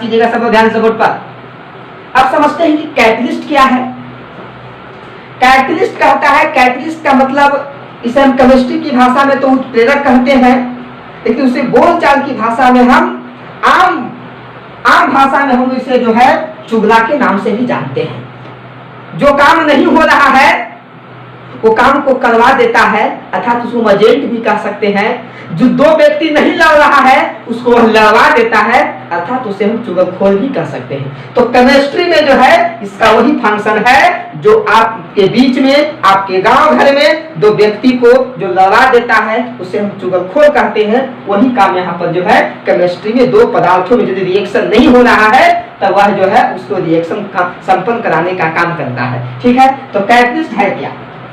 कीजिएगा सब ध्यान से बोर्ड पर। अब समझते हैं कि कैटलिस्ट क्या है। कैटलिस्ट कहता है, कैटलिस्ट का मतलब इसे हम केमिस्ट्री की भाषा में तो उत्प्रेरक कहते हैं, लेकिन उसे बोलचाल की भाषा में हम आम भाषा में हम इसे जो है चुगला के नाम से भी जानते हैं। जो काम नहीं हो रहा है वो काम को करवा देता है, अर्थात उसको एजेंट भी कह सकते हैं। जो दो व्यक्ति नहीं लड़ रहा है उसको वह लड़वा देता है, अर्थात उसे हम चुगलखोर भी कह सकते हैं। तो केमिस्ट्री में जो है इसका वही फंक्शन है जो आपके बीच में, आपके गांव घर में दो व्यक्ति को जो लड़ा देता है उसे हम चुगलखोर कहते हैं। वही काम यहाँ पर जो है केमिस्ट्री में दो पदार्थों में यदि रिएक्शन नहीं हो रहा है तब वह जो है उसको रिएक्शन का संपन्न कराने का काम करता है। ठीक है, तो कैटलिस्ट है क्या?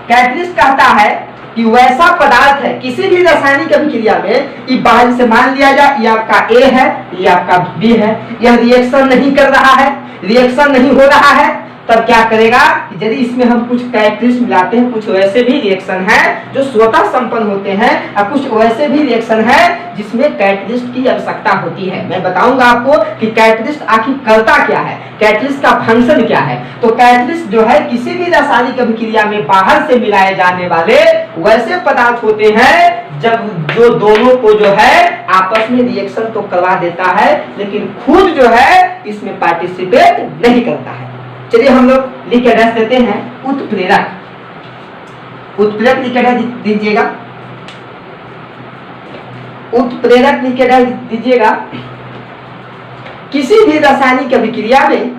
कैटलिस्ट कहता है कि वैसा पदार्थ है किसी भी रासायनिक अभिक्रिया में, ये बाहर से मान लिया जाए ये आपका ए है, ये आपका बी है, यह रिएक्शन नहीं कर रहा है, रिएक्शन नहीं हो रहा है, तब क्या करेगा कि यदि इसमें हम कुछ कैटलिस्ट मिलाते हैं, कुछ वैसे भी रिएक्शन है जो स्वतः संपन्न होते हैं और कुछ वैसे भी रिएक्शन है जिसमें कैटलिस्ट की आवश्यकता होती है। मैं बताऊंगा आपको कि कैटलिस्ट आखिर करता क्या है, कैटलिस्ट का फंक्शन क्या है। तो कैटलिस्ट जो है किसी भी रासायनिक अभिक्रिया में बाहर से मिलाए जाने वाले वैसे पदार्थ होते हैं जब जो दोनों को जो है आपस में रिएक्शन तो करवा देता है लेकिन खुद जो है इसमें पार्टिसिपेट नहीं करता है। चलिए हम लोग लिख के रख देते हैं उत्प्रेरक। उत्प्रेरक लिख के दीजिएगा, उत्प्रेरक लिख के दीजिएगा। किसी भी रासायनिक अभिक्रिया में,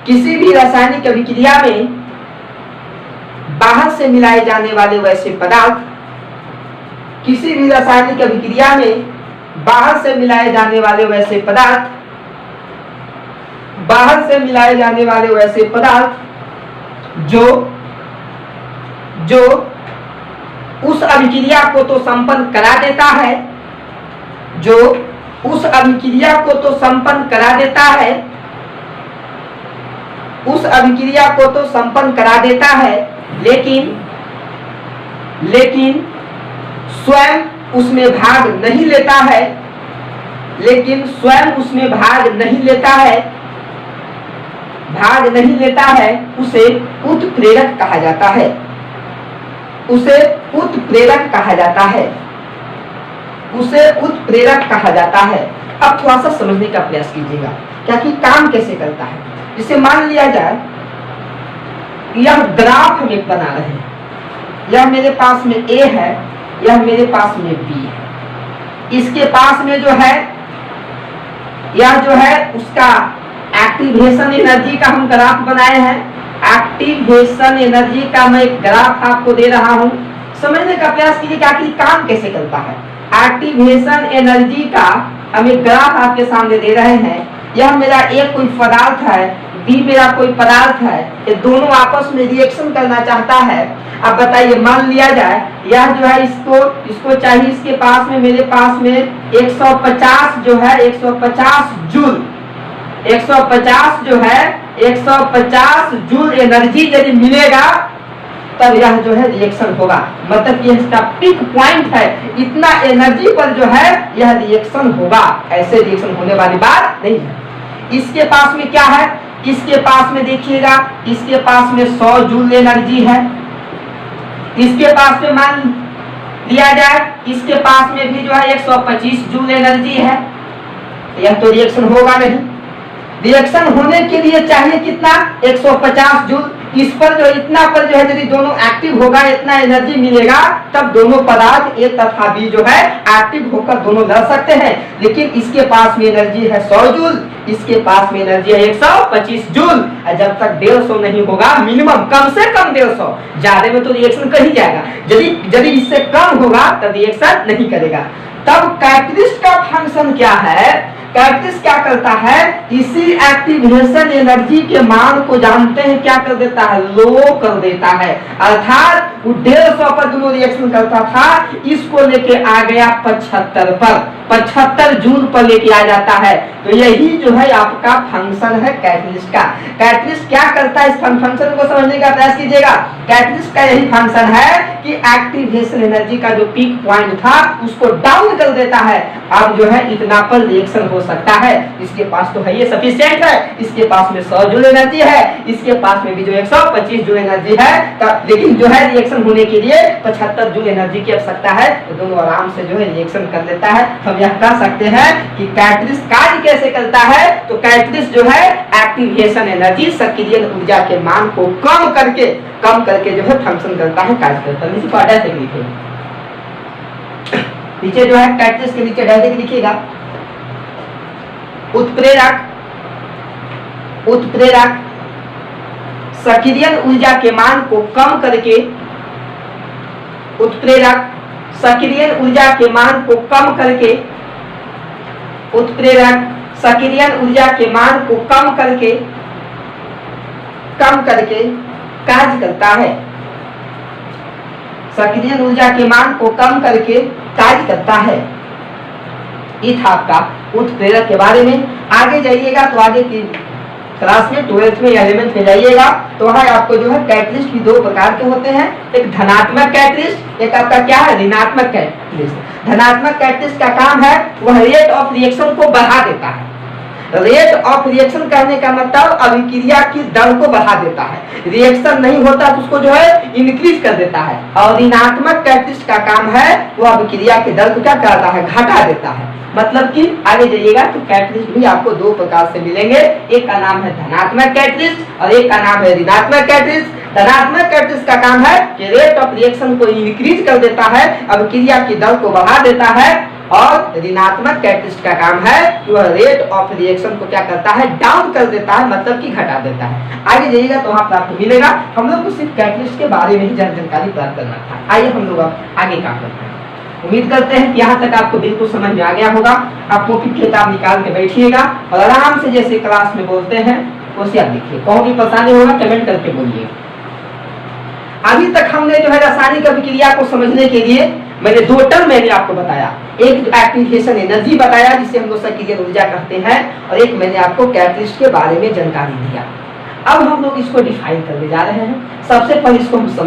किसी भी रासायनिक अभिक्रिया में बाहर से मिलाए जाने वाले वैसे पदार्थ, किसी भी रासायनिक अभिक्रिया में बाहर से मिलाए जाने वाले वैसे पदार्थ, बाहर से मिलाए जाने वाले वैसे पदार्थ जो उस अभिक्रिया को तो संपन्न करा देता है, जो उस अभिक्रिया को तो संपन्न करा देता है, उस अभिक्रिया को तो संपन्न करा देता है, लेकिन स्वयं उसमें भाग नहीं लेता है, लेकिन स्वयं उसमें भाग नहीं लेता है, भाग नहीं लेता है, उसे उत्प्रेरक कहा जाता है, उसे उत्प्रेरक कहा जाता है, उसे उत्प्रेरक कहा जाता है। अब थोड़ा सा समझने का प्रयास कीजिएगा क्या कि काम कैसे करता है। जिसे मान लिया जाए यह ग्राफ हम एक बना रहे हैं, यह मेरे पास में ए है, यह मेरे पास में बी है, इसके पास में जो है यह जो है उसका एक्टिवेशन एनर्जी का हम ग्राफ बनाए हैं। एक्टिवेशन एनर्जी का मैं एक ग्राफ आपको दे रहा हूं, समझने का प्रयास कीजिए कि आखिर काम कैसे करता है। एक्टिवेशन एनर्जी का हम एक ग्राफ आपके सामने दे रहे हैं। यह मेरा एक कोई पदार्थ है, बी मेरा कोई पदार्थ है, ये दोनों आपस में रिएक्शन करना चाहता है। अब बताइए, मान लिया जाए यह जो है इसको चाहिए, इसके पास में मेरे पास में 150 जो है 150 जूल, 150 जो है 150 जूल एनर्जी यदि मिलेगा तब यह जो है रिएक्शन होगा। मतलब कि इसका पीक पॉइंट है, इतना एनर्जी पर जो है यह रिएक्शन होगा। ऐसे रिएक्शन होने वाली बात नहीं है। इसके पास में क्या है, इसके पास में देखिएगा, इसके पास में 100 जूल एनर्जी है, इसके पास में मान लिया जाए इसके पास में भी जो है 125 जूल एनर्जी है। यह तो रिएक्शन होगा नहीं। रिएक्शन होने के लिए चाहिए कितना, 150 जूल। इस पर जो इतना पर जो है यदि दोनों एक्टिव होगा, इतना एनर्जी मिलेगा, तब दोनों पदार्थ ए तथा बी जो है एक्टिव होकर दोनों लड़ सकते हैं। लेकिन इसके पास में एनर्जी है 100 जूल, इसके पास में एनर्जी है 125 जूल। जब तक 150 नहीं होगा, मिनिमम कम से कम 150, ज्यादा में तो रिएक्शन कर ही जाएगा। यदि इससे कम होगा तब रिएक्शन नहीं करेगा। तब कैटलिस्ट का फंक्शन क्या है, कैटलिस्ट क्या करता है, इसी एक्टिवेशन एनर्जी के मान को जानते हैं क्या कर देता है, लो कर देता है। अर्थात वो 150 पर दोनों रिएक्शन करता था, इसको लेके आ गया 75 पर, 75 जूल पर लेके आ जाता है। तो यही जो है आपका फंक्शन है कैटलिस्ट का। कैटलिस्ट क्या करता है, इस फंक्शन को समझने का प्रयास कीजिएगा। कैटलिस्ट का यही फंक्शन है कि एक्टिवेशन एनर्जी का जो पीक पॉइंट था उसको डाउन कर देता है। अब जो है इतना पर रिएक्शन हो सकता है। इसके पास तो है ये सफिशिएंट है, इसके पास में 100 जूल एनर्जी है, इसके पास में भी जो 125 जूल एनर्जी है, लेकिन जो है रिएक्शन होने के लिए 75 जूल एनर्जी की आवश्यकता है, तो दोनों आराम से जो है रिएक्शन कर लेता है। हम यह कह सकते हैं कि कैटलिस्ट कार्य कैसे करता है, तो कैटलिस्ट जो है एक्टिवेशन एनर्जी सक्रिय ऊर्जा के मान को कम करके जो है फंक्शन करता है, कार्य करता है। इसी ऐसे लिखेगा, नीचे जो है कैटलिस्ट के नीचे डायरेक्ट लिखिएगा उत्प्रेरक सक्रिय ऊर्जा के मान को कम करके, उत्प्रेरक सक्रिय ऊर्जा के मान को कम करके, उत्प्रेरक सक्रिय ऊर्जा के मान को कम करके कार्य करता है, सक्रिय ऊर्जा के मान को कम करके कार्य करता है। ये था आपका उत्प्रेरक के बारे में। आगे जाइएगा तो आगे की क्लास में 12th में या 11th में जाइएगा तो वहां आपको जो है कैटलिस्ट भी 2 प्रकार के होते हैं, एक धनात्मक कैटलिस्ट, एक आपका क्या है ऋणात्मक कैटलिस्ट। धनात्मक कैटलिस्ट का काम है वह रेट ऑफ रिएक्शन को बढ़ा देता है। रेट ऑफ रिएक्शन कहने का मतलब अभिक्रिया की दर को बढ़ा देता है, रिएक्शन नहीं होता तो उसको जो है इंक्रीज कर देता है। और ऋणात्मक कैटलिस्ट का काम है वो अभिक्रिया की दर को क्या करता है, घटा देता है। मतलब कि आगे जाइएगा तो कैटलिस्ट भी आपको 2 प्रकार से मिलेंगे, एक का नाम है धनात्मक कैटलिस्ट और एक का नाम है ऋणात्मक कैटलिस्ट। धनात्मक कैटलिस्ट का काम है कि रेट ऑफ रिएक्शन को इंक्रीज कर देता है, अभिक्रिया की दर को बढ़ा देता है। और ऋणात्मक कैटलिस्ट का काम है कि वह रेट ऑफ रिएक्शन को क्या करता है, डाउन कर देता है, मतलब कि घटा देता है। आगे जाइएगा तो वहां पर आपको मिलेगा। हम लोग को सिर्फ कैटलिस्ट के बारे में ही जानकारी प्राप्त करना था। आइए हम लोग आगे काम करते हैं। उम्मीद करते हैं कि यहाँ तक आपको बिल्कुल समझ में आ गया होगा। आप कॉपी किताब निकाल के बैठिएगा और आराम से जैसे क्लास में बोलते हैं वैसे आप लिखिए। कहीं भी परेशानी होगा कमेंट करके बोलिए। अभी तक हमने जो है रासायनिक अभिक्रिया को समझने के लिए मैंने 2 टर्म मैंने आपको बताया, एक एक्टिवेशन एनर्जी बताया जिसे हम लोग सक्रिय ऊर्जा कहते हैं, और एक मैंने आपको कैटलिस्ट के बारे में जानकारी दिया। अब हम लोग इसको डिफाइन करने जा रहे हैं। सबसे पहले इसको हम